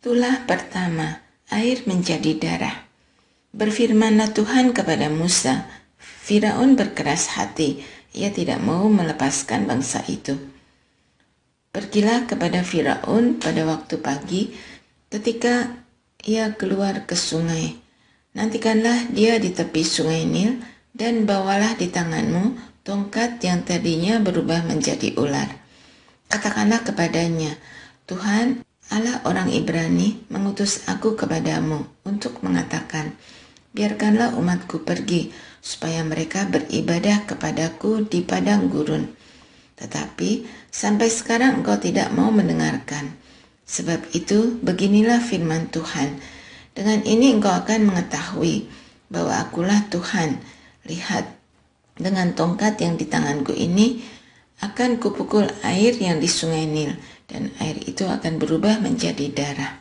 Tulah pertama, air menjadi darah. Berfirmanlah Tuhan kepada Musa, Firaun berkeras hati, ia tidak mau melepaskan bangsa itu. Pergilah kepada Firaun pada waktu pagi, ketika ia keluar ke sungai. Nantikanlah dia di tepi sungai Nil, dan bawalah di tanganmu tongkat yang tadinya berubah menjadi ular. Katakanlah kepadanya, Tuhan, Allah orang Ibrani mengutus aku kepadamu untuk mengatakan, biarkanlah umatku pergi, supaya mereka beribadah kepadaku di padang gurun. Tetapi sampai sekarang engkau tidak mau mendengarkan. Sebab itu beginilah firman Tuhan, dengan ini engkau akan mengetahui bahwa akulah Tuhan. Lihat, dengan tongkat yang di tanganku ini akan kupukul air yang di sungai Nil, dan air itu akan berubah menjadi darah.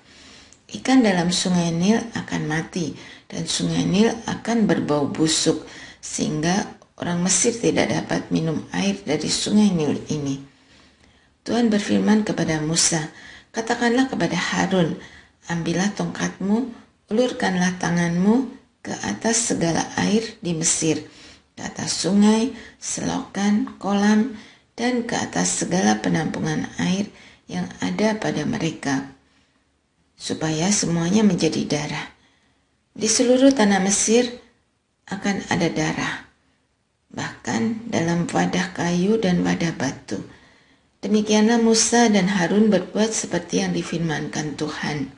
Ikan dalam sungai Nil akan mati, dan sungai Nil akan berbau busuk, sehingga orang Mesir tidak dapat minum air dari sungai Nil ini. Tuhan berfirman kepada Musa, katakanlah kepada Harun, ambillah tongkatmu, ulurkanlah tanganmu ke atas segala air di Mesir, ke atas sungai, selokan, kolam, dan ke atas segala penampungan air yang ada pada mereka, supaya semuanya menjadi darah. Di seluruh tanah Mesir akan ada darah, bahkan dalam wadah kayu dan wadah batu. Demikianlah Musa dan Harun berbuat seperti yang difirmankan Tuhan.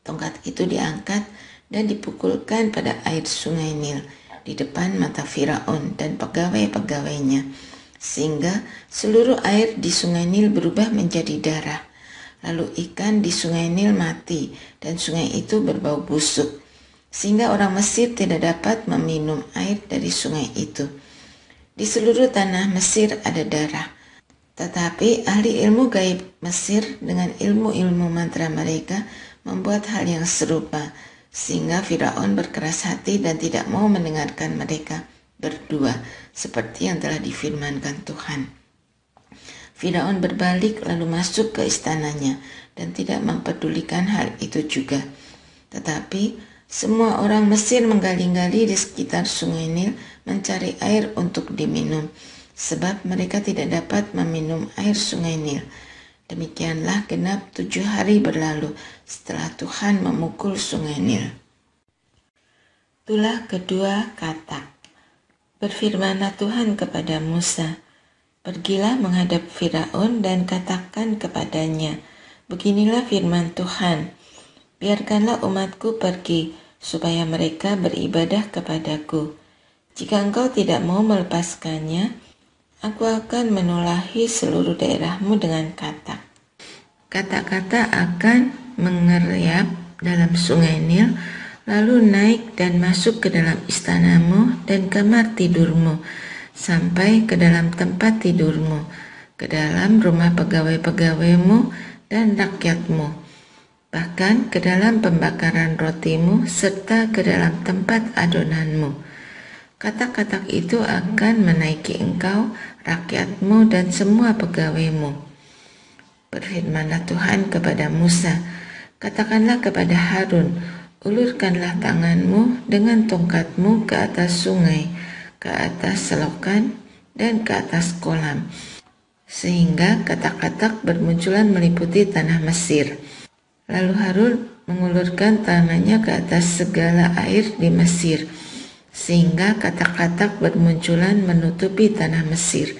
Tongkat itu diangkat dan dipukulkan pada air sungai Nil di depan mata Firaun dan pegawai-pegawainya, sehingga seluruh air di sungai Nil berubah menjadi darah. Lalu ikan di sungai Nil mati dan sungai itu berbau busuk, sehingga orang Mesir tidak dapat meminum air dari sungai itu. Di seluruh tanah Mesir ada darah. Tetapi ahli ilmu gaib Mesir dengan ilmu-ilmu mantra mereka membuat hal yang serupa, sehingga Firaun berkeras hati dan tidak mau mendengarkan mereka berdua, seperti yang telah difirmankan Tuhan. Firaun berbalik lalu masuk ke istananya dan tidak mempedulikan hal itu juga. Tetapi semua orang Mesir menggali-gali di sekitar sungai Nil mencari air untuk diminum, sebab mereka tidak dapat meminum air sungai Nil. Demikianlah genap 7 hari berlalu setelah Tuhan memukul sungai Nil. Tulah kedua, Katak. Berfirmanlah Tuhan kepada Musa, pergilah menghadap Firaun dan katakan kepadanya, beginilah firman Tuhan, biarkanlah umatku pergi, supaya mereka beribadah kepadaku. Jika engkau tidak mau melepaskannya, aku akan menulahi seluruh daerahmu dengan katak. Kata-kata akan mengerayap dalam sungai Nil, lalu naik dan masuk ke dalam istanamu dan kamar tidurmu, sampai ke dalam tempat tidurmu, ke dalam rumah pegawai-pegawaimu dan rakyatmu, bahkan ke dalam pembakaran rotimu, serta ke dalam tempat adonanmu. Katak-katak itu akan menaiki engkau, rakyatmu, dan semua pegawaimu. Berfirmanlah Tuhan kepada Musa, katakanlah kepada Harun, ulurkanlah tanganmu dengan tongkatmu ke atas sungai, ke atas selokan, dan ke atas kolam, sehingga katak-katak bermunculan meliputi tanah Mesir. Lalu Harun mengulurkan tangannya ke atas segala air di Mesir, sehingga katak-katak bermunculan menutupi tanah Mesir.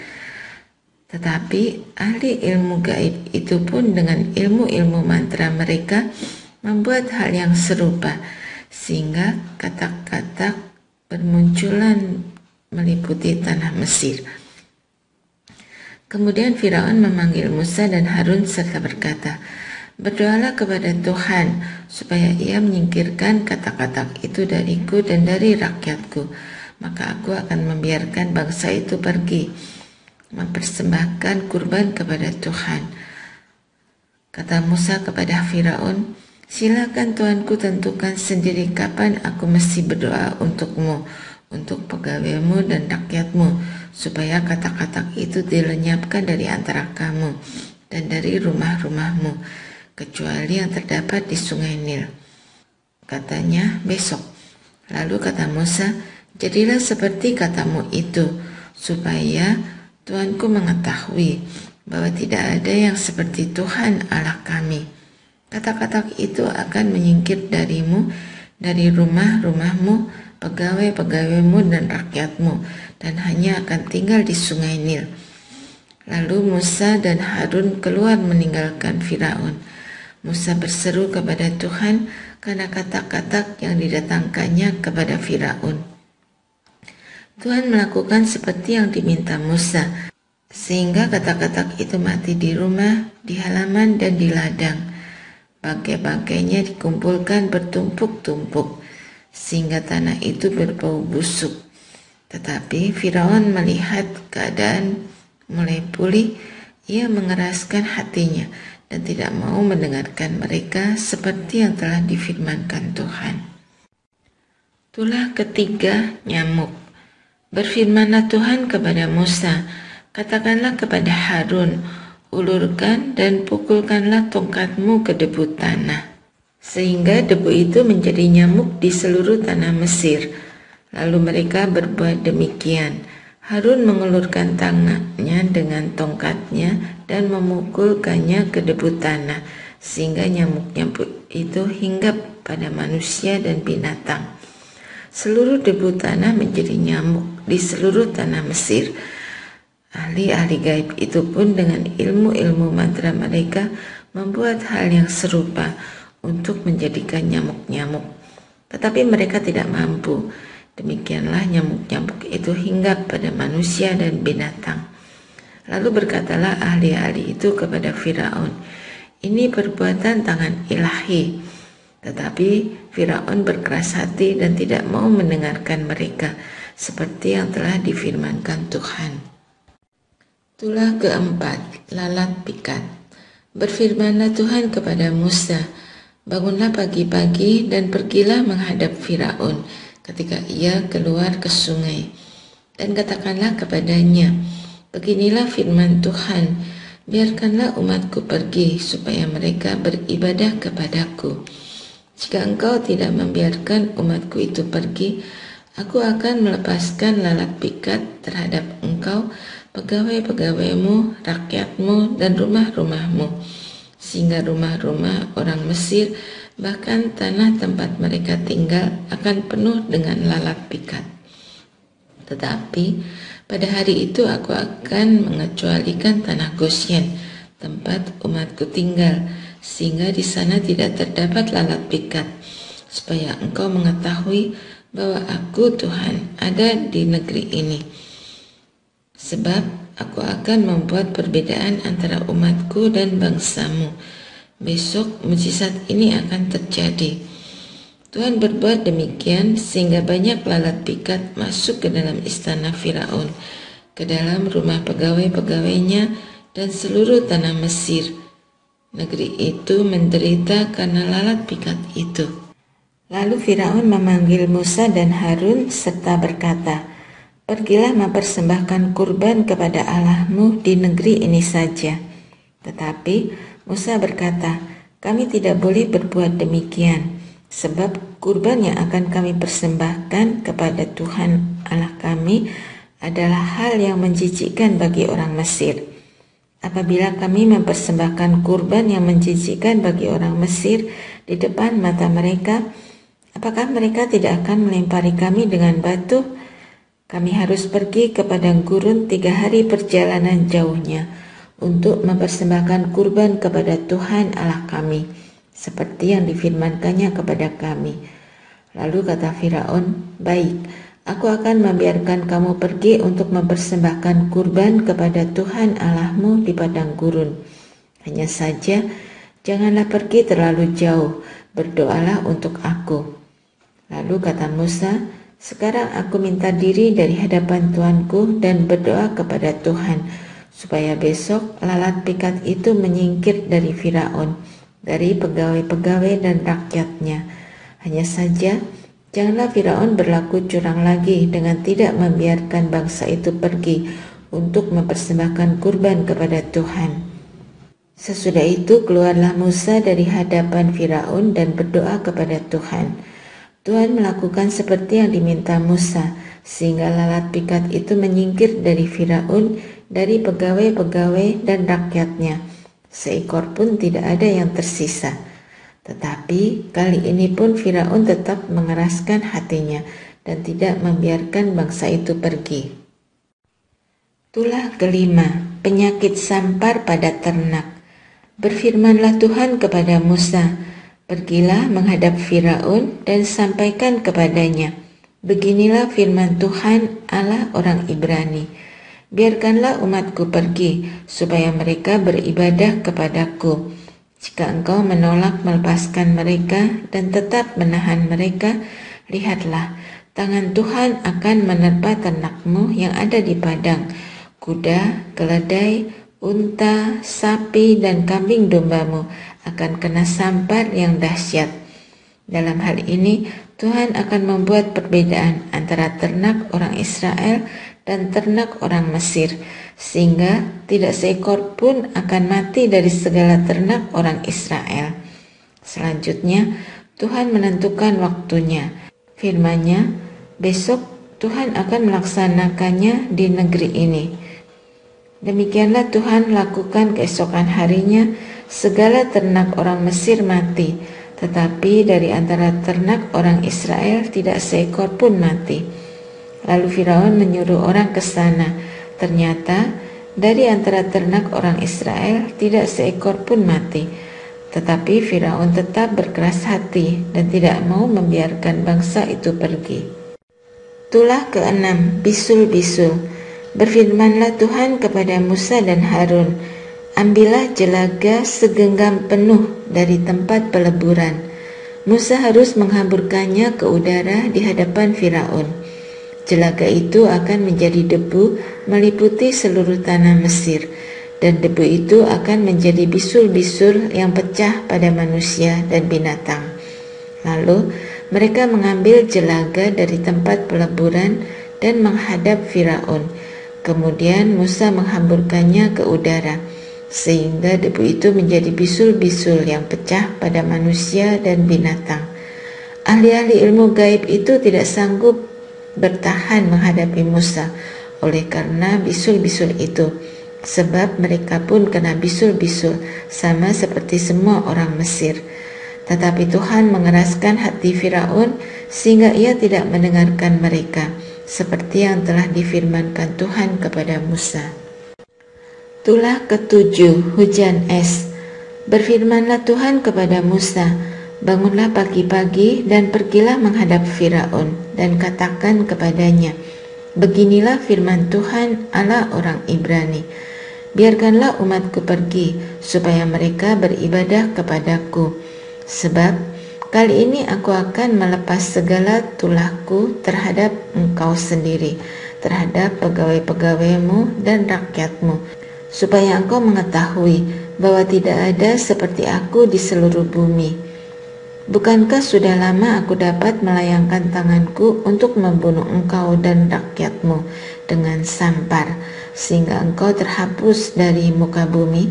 Tetapi ahli ilmu gaib itu pun dengan ilmu-ilmu mantra mereka membuat hal yang serupa, sehingga katak-katak bermunculan meliputi tanah Mesir. Kemudian Firaun memanggil Musa dan Harun serta berkata, berdoalah kepada Tuhan supaya ia menyingkirkan katak-katak itu dariku dan dari rakyatku, maka aku akan membiarkan bangsa itu pergi, mempersembahkan kurban kepada Tuhan. Kata Musa kepada Firaun, silakan Tuanku tentukan sendiri kapan aku mesti berdoa untukmu, untuk pegawaimu dan rakyatmu, supaya katak-katak itu dilenyapkan dari antara kamu dan dari rumah-rumahmu. kecuali yang terdapat di sungai Nil. Katanya, besok. Lalu kata Musa, jadilah seperti katamu itu, supaya Tuanku mengetahui bahwa tidak ada yang seperti Tuhan Allah kami. Kata-kata itu akan menyingkir darimu, dari rumah-rumahmu, pegawai-pegawaimu dan rakyatmu, dan hanya akan tinggal di sungai Nil. Lalu Musa dan Harun keluar meninggalkan Firaun. Musa berseru kepada Tuhan karena kata-kata yang didatangkannya kepada Firaun. Tuhan melakukan seperti yang diminta Musa, sehingga kata-kata itu mati di rumah, di halaman, dan di ladang. Bangkai-bangkainya dikumpulkan bertumpuk-tumpuk, sehingga tanah itu berbau busuk. Tetapi Firaun melihat keadaan mulai pulih, ia mengeraskan hatinya dan tidak mau mendengarkan mereka seperti yang telah difirmankan Tuhan. Tulah ketiga, nyamuk. Berfirmanlah Tuhan kepada Musa, katakanlah kepada Harun, ulurkan dan pukulkanlah tongkatmu ke debu tanah, sehingga debu itu menjadi nyamuk di seluruh tanah Mesir. Lalu mereka berbuat demikian. Harun mengulurkan tangannya dengan tongkatnya dan memukulkannya ke debu tanah, sehingga nyamuk-nyamuk itu hinggap pada manusia dan binatang. Seluruh debu tanah menjadi nyamuk di seluruh tanah Mesir. Ahli-ahli gaib itu pun dengan ilmu-ilmu mantra mereka membuat hal yang serupa untuk menjadikan nyamuk-nyamuk. Tetapi mereka tidak mampu. Demikianlah nyamuk-nyamuk itu hinggap pada manusia dan binatang. Lalu berkatalah ahli-ahli itu kepada Firaun, ini perbuatan tangan ilahi. Tetapi Firaun berkeras hati dan tidak mau mendengarkan mereka, seperti yang telah difirmankan Tuhan. Tulah keempat, lalat pikat. Berfirmanlah Tuhan kepada Musa, bangunlah pagi-pagi dan pergilah menghadap Firaun ketika ia keluar ke sungai. Dan katakanlah kepadanya, beginilah firman Tuhan, biarkanlah umatku pergi supaya mereka beribadah kepadaku. Jika engkau tidak membiarkan umatku itu pergi, aku akan melepaskan lalat pikat terhadap engkau, pegawai-pegawaimu, rakyatmu, dan rumah-rumahmu, sehingga rumah-rumah orang Mesir, bahkan tanah tempat mereka tinggal akan penuh dengan lalat pikat. Tetapi pada hari itu aku akan mengecualikan tanah Gosyen, tempat umatku tinggal, sehingga di sana tidak terdapat lalat pikat, supaya engkau mengetahui bahwa aku Tuhan ada di negeri ini. Sebab aku akan membuat perbedaan antara umatku dan bangsamu. Besok mujizat ini akan terjadi. Tuhan berbuat demikian sehingga banyak lalat pikat masuk ke dalam istana Firaun, ke dalam rumah pegawai-pegawainya dan seluruh tanah Mesir. Negeri itu menderita karena lalat pikat itu. Lalu Firaun memanggil Musa dan Harun serta berkata, pergilah mempersembahkan kurban kepada Allahmu di negeri ini saja. Tetapi Musa berkata, kami tidak boleh berbuat demikian, sebab kurban yang akan kami persembahkan kepada Tuhan Allah kami adalah hal yang menjijikkan bagi orang Mesir. Apabila kami mempersembahkan kurban yang menjijikkan bagi orang Mesir di depan mata mereka, apakah mereka tidak akan melempari kami dengan batu? Kami harus pergi ke padang gurun 3 hari perjalanan jauhnya untuk mempersembahkan kurban kepada Tuhan Allah kami, seperti yang difirmankannya kepada kami. Lalu kata Firaun, baik, aku akan membiarkan kamu pergi untuk mempersembahkan kurban kepada Tuhan Allahmu di padang gurun. Hanya saja, janganlah pergi terlalu jauh, berdoalah untuk aku. Lalu kata Musa, sekarang aku minta diri dari hadapan Tuanku dan berdoa kepada Tuhan, supaya besok lalat pikat itu menyingkir dari Firaun, dari pegawai-pegawai dan rakyatnya. Hanya saja, janganlah Firaun berlaku curang lagi dengan tidak membiarkan bangsa itu pergi untuk mempersembahkan kurban kepada Tuhan. Sesudah itu keluarlah Musa dari hadapan Firaun dan berdoa kepada Tuhan. Tuhan melakukan seperti yang diminta Musa, sehingga lalat pikat itu menyingkir dari Firaun, dari pegawai-pegawai dan rakyatnya. Seekor pun tidak ada yang tersisa. Tetapi kali ini pun Firaun tetap mengeraskan hatinya dan tidak membiarkan bangsa itu pergi. Tulah kelima, penyakit sampar pada ternak. Berfirmanlah Tuhan kepada Musa, "Pergilah menghadap Firaun dan sampaikan kepadanya, beginilah firman Tuhan Allah orang Ibrani. Biarkanlah umatku pergi, supaya mereka beribadah kepadaku. Jika engkau menolak melepaskan mereka dan tetap menahan mereka, lihatlah, tangan Tuhan akan menerpa ternakmu yang ada di padang, kuda, keledai, unta, sapi, dan kambing dombamu akan kena sampar yang dahsyat. Dalam hal ini, Tuhan akan membuat perbedaan antara ternak orang Israel dan ternak orang Mesir, sehingga tidak seekor pun akan mati dari segala ternak orang Israel." Selanjutnya, Tuhan menentukan waktunya. Firman-Nya, besok Tuhan akan melaksanakannya di negeri ini. Demikianlah Tuhan lakukan keesokan harinya, segala ternak orang Mesir mati, tetapi dari antara ternak orang Israel tidak seekor pun mati. Lalu Firaun menyuruh orang ke sana. Ternyata dari antara ternak orang Israel tidak seekor pun mati. Tetapi Firaun tetap berkeras hati dan tidak mau membiarkan bangsa itu pergi. Tulah keenam, bisul-bisul. Berfirmanlah Tuhan kepada Musa dan Harun, "Ambillah jelaga segenggam penuh dari tempat peleburan." Musa harus menghamburkannya ke udara di hadapan Firaun. Jelaga itu akan menjadi debu meliputi seluruh tanah Mesir, dan debu itu akan menjadi bisul-bisul yang pecah pada manusia dan binatang. Lalu mereka mengambil jelaga dari tempat peleburan dan menghadap Firaun. Kemudian Musa menghamburkannya ke udara, sehingga debu itu menjadi bisul-bisul yang pecah pada manusia dan binatang. Ahli-ahli ilmu gaib itu tidak sanggup bertahan menghadapi Musa oleh karena bisul-bisul itu, sebab mereka pun kena bisul-bisul sama seperti semua orang Mesir. Tetapi Tuhan mengeraskan hati Firaun sehingga ia tidak mendengarkan mereka, seperti yang telah difirmankan Tuhan kepada Musa. Tulah ketujuh, hujan es. Berfirmanlah Tuhan kepada Musa, "Bangunlah pagi-pagi dan pergilah menghadap Firaun dan katakan kepadanya, beginilah firman Tuhan Allah orang Ibrani. Biarkanlah umatku pergi, supaya mereka beribadah kepadaku. Sebab kali ini aku akan melepas segala tulahku terhadap engkau sendiri, terhadap pegawai-pegawaimu dan rakyatmu, supaya engkau mengetahui bahwa tidak ada seperti aku di seluruh bumi. Bukankah sudah lama aku dapat melayangkan tanganku untuk membunuh engkau dan rakyatmu dengan sampar, sehingga engkau terhapus dari muka bumi?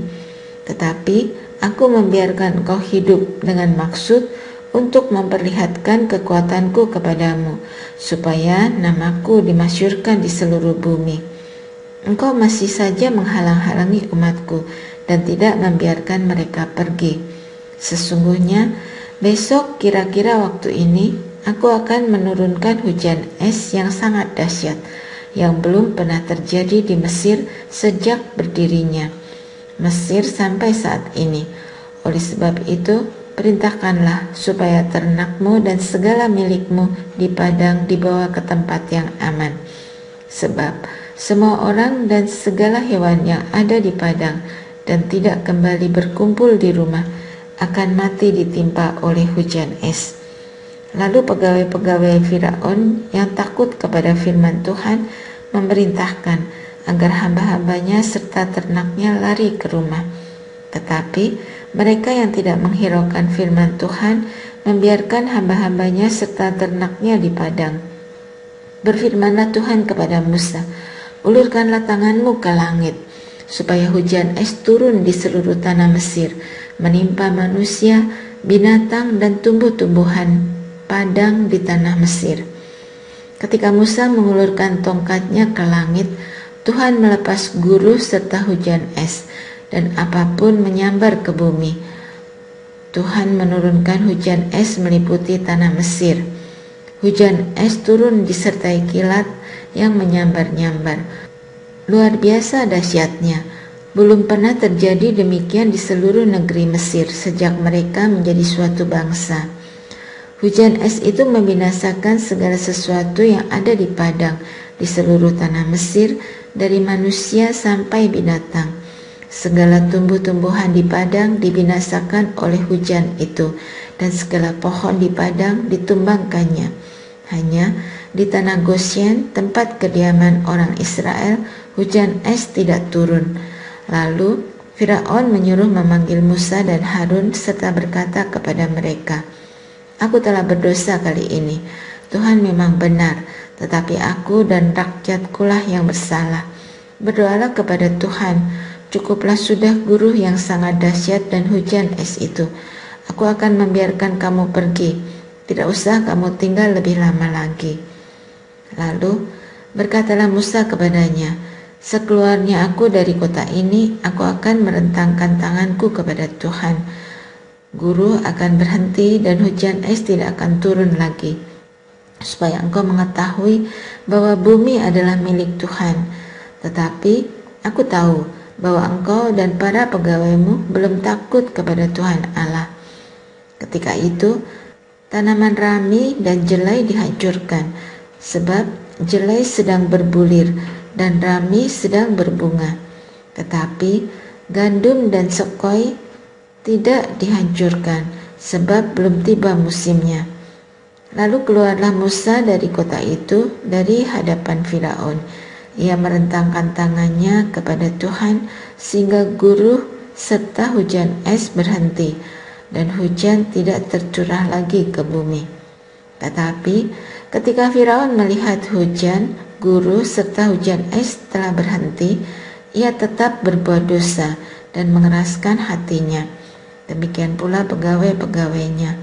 Tetapi aku membiarkan engkau hidup dengan maksud untuk memperlihatkan kekuatanku kepadamu, supaya namaku dimasyhurkan di seluruh bumi. Engkau masih saja menghalang-halangi umatku dan tidak membiarkan mereka pergi. Sesungguhnya besok kira-kira waktu ini aku akan menurunkan hujan es yang sangat dahsyat, yang belum pernah terjadi di Mesir sejak berdirinya Mesir sampai saat ini. Oleh sebab itu, perintahkanlah supaya ternakmu dan segala milikmu di padang dibawa ke tempat yang aman. Sebab semua orang dan segala hewan yang ada di padang dan tidak kembali berkumpul di rumah akan mati ditimpa oleh hujan es." Lalu pegawai-pegawai Firaun yang takut kepada firman Tuhan memerintahkan agar hamba-hambanya serta ternaknya lari ke rumah. Tetapi mereka yang tidak menghiraukan firman Tuhan membiarkan hamba-hambanya serta ternaknya di padang. Berfirmanlah Tuhan kepada Musa, "Ulurkanlah tanganmu ke langit, supaya hujan es turun di seluruh tanah Mesir, menimpa manusia, binatang, dan tumbuh-tumbuhan padang di tanah Mesir. Ketika Musa mengulurkan tongkatnya ke langit, Tuhan melepas guruh serta hujan es, dan apapun menyambar ke bumi. Tuhan menurunkan hujan es meliputi tanah Mesir. Hujan es turun disertai kilat yang menyambar-nyambar. Luar biasa dahsyatnya. Belum pernah terjadi demikian di seluruh negeri Mesir sejak mereka menjadi suatu bangsa. Hujan es itu membinasakan segala sesuatu yang ada di padang di seluruh tanah Mesir, dari manusia sampai binatang. Segala tumbuh-tumbuhan di padang dibinasakan oleh hujan itu, dan segala pohon di padang ditumbangkannya. Hanya di tanah Goshen, tempat kediaman orang Israel, hujan es tidak turun. Lalu Firaun menyuruh memanggil Musa dan Harun serta berkata kepada mereka, "Aku telah berdosa kali ini. Tuhan memang benar, tetapi aku dan rakyatkulah yang bersalah. Berdoalah kepada Tuhan, cukuplah sudah guruh yang sangat dahsyat dan hujan es itu. Aku akan membiarkan kamu pergi, tidak usah kamu tinggal lebih lama lagi." Lalu berkatalah Musa kepadanya, "Sekeluarnya aku dari kota ini, aku akan merentangkan tanganku kepada Tuhan. Guruh akan berhenti dan hujan es tidak akan turun lagi, supaya engkau mengetahui bahwa bumi adalah milik Tuhan. Tetapi aku tahu bahwa engkau dan para pegawaimu belum takut kepada Tuhan Allah." Ketika itu tanaman rami dan jelai dihancurkan, sebab jelai sedang berbulir dan rami sedang berbunga. Tetapi gandum dan sekoi tidak dihancurkan, sebab belum tiba musimnya. Lalu keluarlah Musa dari kota itu, dari hadapan Firaun. Ia merentangkan tangannya kepada Tuhan, sehingga guruh serta hujan es berhenti, dan hujan tidak tercurah lagi ke bumi. Tetapi ketika Firaun melihat hujan, guruh serta hujan es telah berhenti, ia tetap berbuat dosa dan mengeraskan hatinya. Demikian pula pegawai-pegawainya.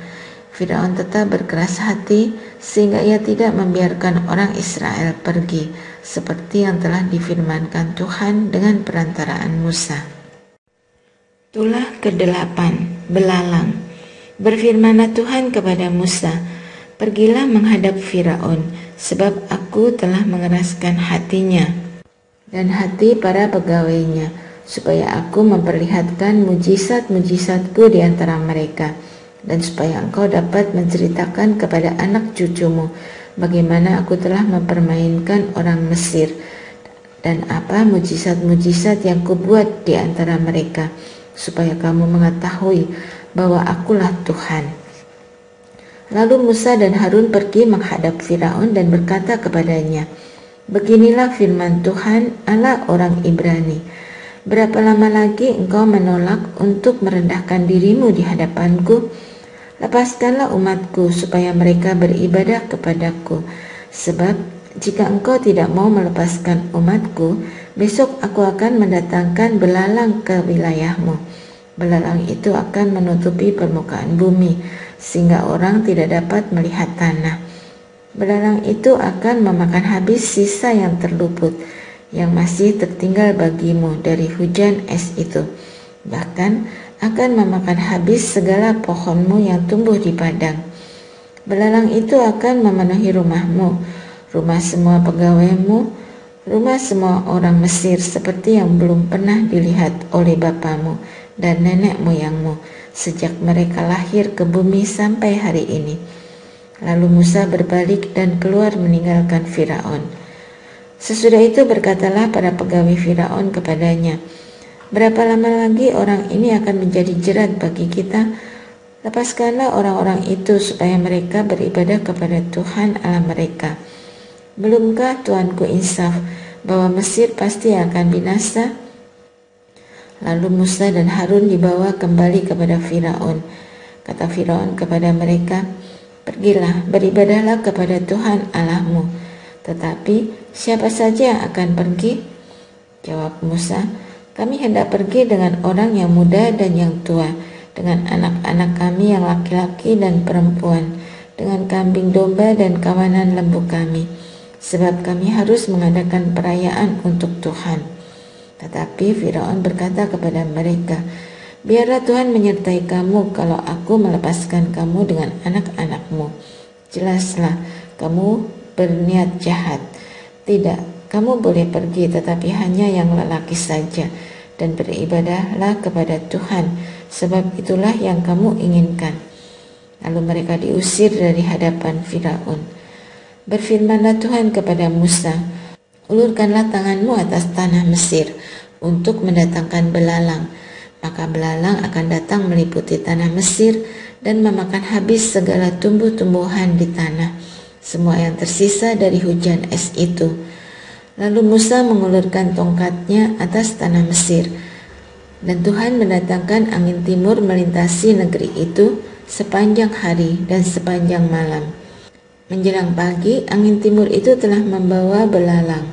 Firaun tetap berkeras hati sehingga ia tidak membiarkan orang Israel pergi, seperti yang telah difirmankan Tuhan dengan perantaraan Musa. Tulah ke-8, belalang. Berfirmanlah Tuhan kepada Musa, "Pergilah menghadap Firaun, sebab aku telah mengeraskan hatinya dan hati para pegawainya, supaya aku memperlihatkan mujizat-mujizatku di antara mereka, dan supaya engkau dapat menceritakan kepada anak cucumu bagaimana aku telah mempermainkan orang Mesir, dan apa mujizat-mujizat yang kubuat di antara mereka, supaya kamu mengetahui bahwa akulah Tuhan." Lalu Musa dan Harun pergi menghadap Firaun dan berkata kepadanya, "Beginilah firman Tuhan Allah orang Ibrani, berapa lama lagi engkau menolak untuk merendahkan dirimu di hadapanku? Lepaskanlah umatku supaya mereka beribadah kepadaku, sebab jika engkau tidak mau melepaskan umatku, besok aku akan mendatangkan belalang ke wilayahmu. Belalang itu akan menutupi permukaan bumi, sehingga orang tidak dapat melihat tanah. Belalang itu akan memakan habis sisa yang terluput, yang masih tertinggal bagimu dari hujan es itu. Bahkan akan memakan habis segala pohonmu yang tumbuh di padang. Belalang itu akan memenuhi rumahmu, rumah semua pegawaimu, rumah semua orang Mesir, seperti yang belum pernah dilihat oleh bapamu dan nenek moyangmu sejak mereka lahir ke bumi sampai hari ini." Lalu Musa berbalik dan keluar meninggalkan Firaun. Sesudah itu berkatalah para pegawai Firaun kepadanya, "Berapa lama lagi orang ini akan menjadi jerat bagi kita? Lepaskanlah orang-orang itu supaya mereka beribadah kepada Tuhan Allah mereka. Belumkah Tuanku insaf bahwa Mesir pasti akan binasa?" Lalu Musa dan Harun dibawa kembali kepada Firaun. Kata Firaun kepada mereka, "Pergilah, beribadahlah kepada Tuhan Allahmu." "Tetapi siapa saja yang akan pergi?" Jawab Musa, Kami hendak pergi dengan orang yang muda dan yang tua, dengan anak-anak kami yang laki-laki dan perempuan, dengan kambing domba dan kawanan lembu kami, sebab kami harus mengadakan perayaan untuk Tuhan." Tetapi Firaun berkata kepada mereka, "Biarlah Tuhan menyertai kamu kalau aku melepaskan kamu dengan anak-anakmu. Jelaslah, kamu berniat jahat. Tidak, kamu boleh pergi, tetapi hanya yang lelaki saja, dan beribadahlah kepada Tuhan, sebab itulah yang kamu inginkan." Lalu mereka diusir dari hadapan Firaun. Berfirmanlah Tuhan kepada Musa, "Ulurkanlah tanganmu atas tanah Mesir untuk mendatangkan belalang. Maka belalang akan datang meliputi tanah Mesir dan memakan habis segala tumbuh-tumbuhan di tanah, semua yang tersisa dari hujan es itu." Lalu Musa mengulurkan tongkatnya atas tanah Mesir, dan Tuhan mendatangkan angin timur melintasi negeri itu sepanjang hari dan sepanjang malam. Menjelang pagi, angin timur itu telah membawa belalang.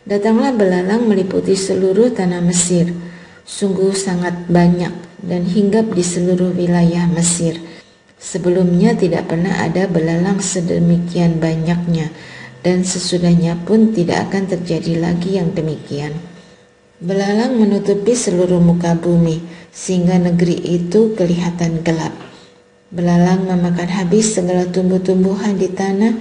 Datanglah belalang meliputi seluruh tanah Mesir, sungguh sangat banyak, dan hinggap di seluruh wilayah Mesir. Sebelumnya tidak pernah ada belalang sedemikian banyaknya, dan sesudahnya pun tidak akan terjadi lagi yang demikian. Belalang menutupi seluruh muka bumi, sehingga negeri itu kelihatan gelap. Belalang memakan habis segala tumbuh-tumbuhan di tanah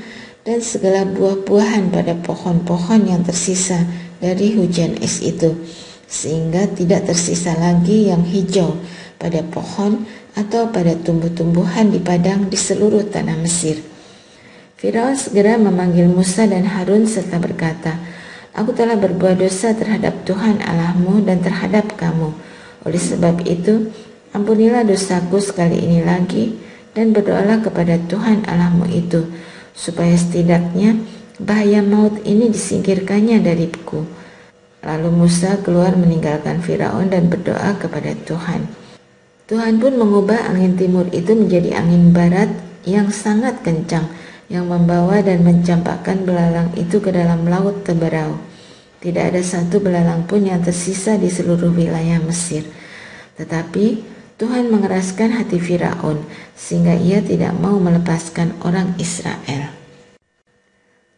dan segala buah-buahan pada pohon-pohon yang tersisa dari hujan es itu, sehingga tidak tersisa lagi yang hijau pada pohon atau pada tumbuh-tumbuhan di padang di seluruh tanah Mesir. Firaun segera memanggil Musa dan Harun serta berkata, "Aku telah berbuat dosa terhadap Tuhan Allahmu dan terhadap kamu. Oleh sebab itu, ampunilah dosaku sekali ini lagi dan berdoalah kepada Tuhan Allahmu itu, supaya setidaknya bahaya maut ini disingkirkannya dariku." Lalu Musa keluar meninggalkan Firaun dan berdoa kepada Tuhan. Tuhan pun mengubah angin timur itu menjadi angin barat yang sangat kencang, yang membawa dan mencampakkan belalang itu ke dalam laut Teberau. Tidak ada satu belalang pun yang tersisa di seluruh wilayah Mesir. Tetapi Tuhan mengeraskan hati Firaun, sehingga ia tidak mau melepaskan orang Israel.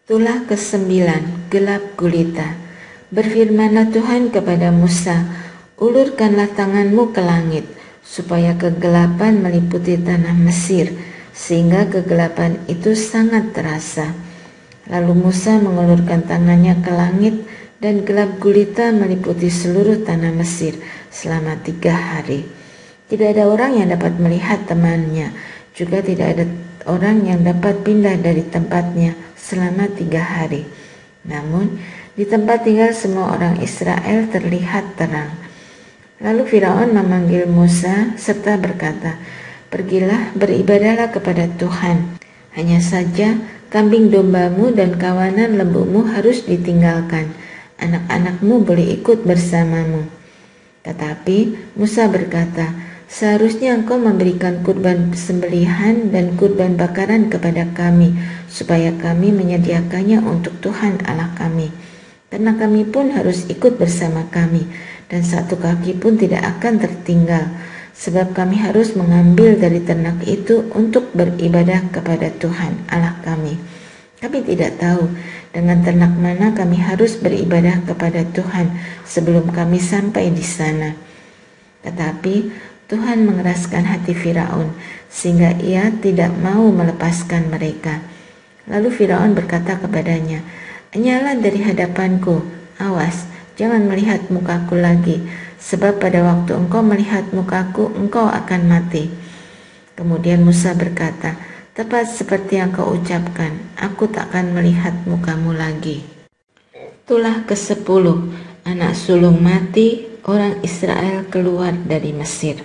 Tulah ke-9, gelap gulita. Berfirmanlah Tuhan kepada Musa, "Ulurkanlah tanganmu ke langit, supaya kegelapan meliputi tanah Mesir, sehingga kegelapan itu sangat terasa." Lalu Musa mengulurkan tangannya ke langit, dan gelap gulita meliputi seluruh tanah Mesir selama 3 hari. Tidak ada orang yang dapat melihat temannya, juga tidak ada orang yang dapat pindah dari tempatnya selama 3 hari. Namun, di tempat tinggal semua orang Israel terlihat terang. Lalu Firaun memanggil Musa serta berkata, "Pergilah, beribadahlah kepada Tuhan. Hanya saja kambing dombamu dan kawanan lembumu harus ditinggalkan. Anak-anakmu boleh ikut bersamamu." Tetapi Musa berkata, "Seharusnya engkau memberikan kurban sembelihan dan kurban bakaran kepada kami, supaya kami menyediakannya untuk Tuhan Allah kami. Ternak kami pun harus ikut bersama kami, dan satu kaki pun tidak akan tertinggal, sebab kami harus mengambil dari ternak itu untuk beribadah kepada Tuhan Allah kami. Kami tidak tahu dengan ternak mana kami harus beribadah kepada Tuhan sebelum kami sampai di sana." Tetapi Tuhan mengeraskan hati Firaun, sehingga ia tidak mau melepaskan mereka. Lalu Firaun berkata kepadanya, "Enyahlah dari hadapanku, awas, jangan melihat mukaku lagi, sebab pada waktu engkau melihat mukaku, engkau akan mati." Kemudian Musa berkata, "Tepat seperti yang kau ucapkan, aku tak akan melihat mukamu lagi." Tulah ke-10, anak sulung mati, orang Israel keluar dari Mesir.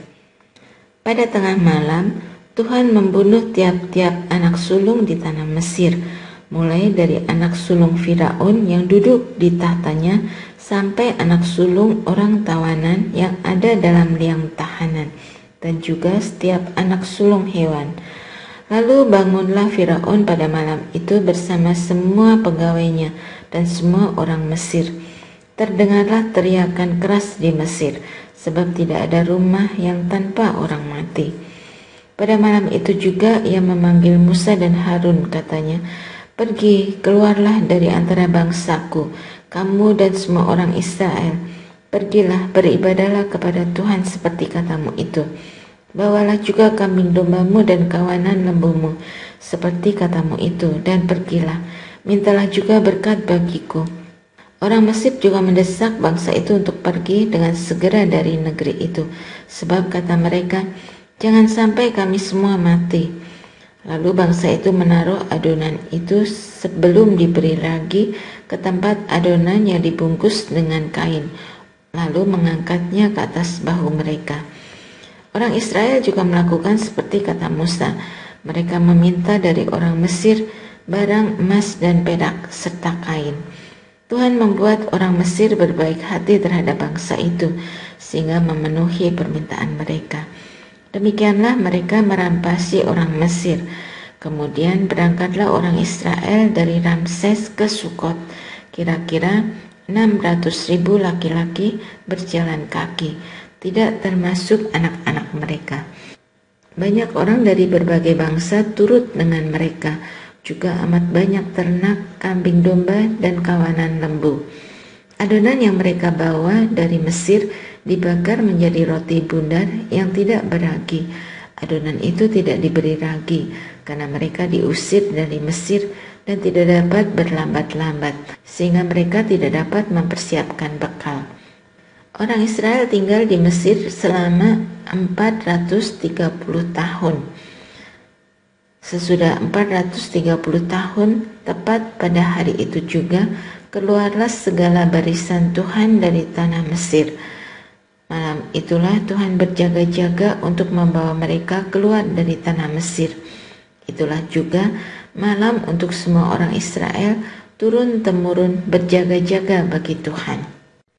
Pada tengah malam, Tuhan membunuh tiap-tiap anak sulung di tanah Mesir, mulai dari anak sulung Firaun yang duduk di tahtanya sampai anak sulung orang tawanan yang ada dalam liang tahanan, dan juga setiap anak sulung hewan. Lalu bangunlah Firaun pada malam itu bersama semua pegawainya dan semua orang Mesir. Terdengarlah teriakan keras di Mesir, sebab tidak ada rumah yang tanpa orang mati. Pada malam itu juga ia memanggil Musa dan Harun, katanya, "Pergi, keluarlah dari antara bangsaku, kamu dan semua orang Israel. Pergilah, beribadahlah kepada Tuhan seperti katamu itu. Bawalah juga kambing dombamu dan kawanan lembumu, seperti katamu itu, dan pergilah, mintalah juga berkat bagiku." Orang Mesir juga mendesak bangsa itu untuk pergi dengan segera dari negeri itu, sebab kata mereka, "Jangan sampai kami semua mati." Lalu bangsa itu menaruh adonan itu sebelum diberi ragi ke tempat adonan yang dibungkus dengan kain, lalu mengangkatnya ke atas bahu mereka. Orang Israel juga melakukan seperti kata Musa. Mereka meminta dari orang Mesir barang emas dan perak serta kain. Tuhan membuat orang Mesir berbaik hati terhadap bangsa itu, sehingga memenuhi permintaan mereka. Demikianlah mereka merampasi orang Mesir. Kemudian berangkatlah orang Israel dari Ramses ke Sukot. Kira-kira 600.000 laki-laki berjalan kaki, tidak termasuk anak-anak mereka. Banyak orang dari berbagai bangsa turut dengan mereka, juga amat banyak ternak, kambing domba, dan kawanan lembu. Adonan yang mereka bawa dari Mesir dibakar menjadi roti bundar yang tidak beragi. Adonan itu tidak diberi ragi, karena mereka diusir dari Mesir dan tidak dapat berlambat-lambat, sehingga mereka tidak dapat mempersiapkan bekal. Orang Israel tinggal di Mesir selama 430 tahun. Sesudah 430 tahun, tepat pada hari itu juga, keluarlah segala barisan Tuhan dari tanah Mesir. Malam itulah Tuhan berjaga-jaga untuk membawa mereka keluar dari tanah Mesir. Itulah juga malam untuk semua orang Israel turun-temurun berjaga-jaga bagi Tuhan.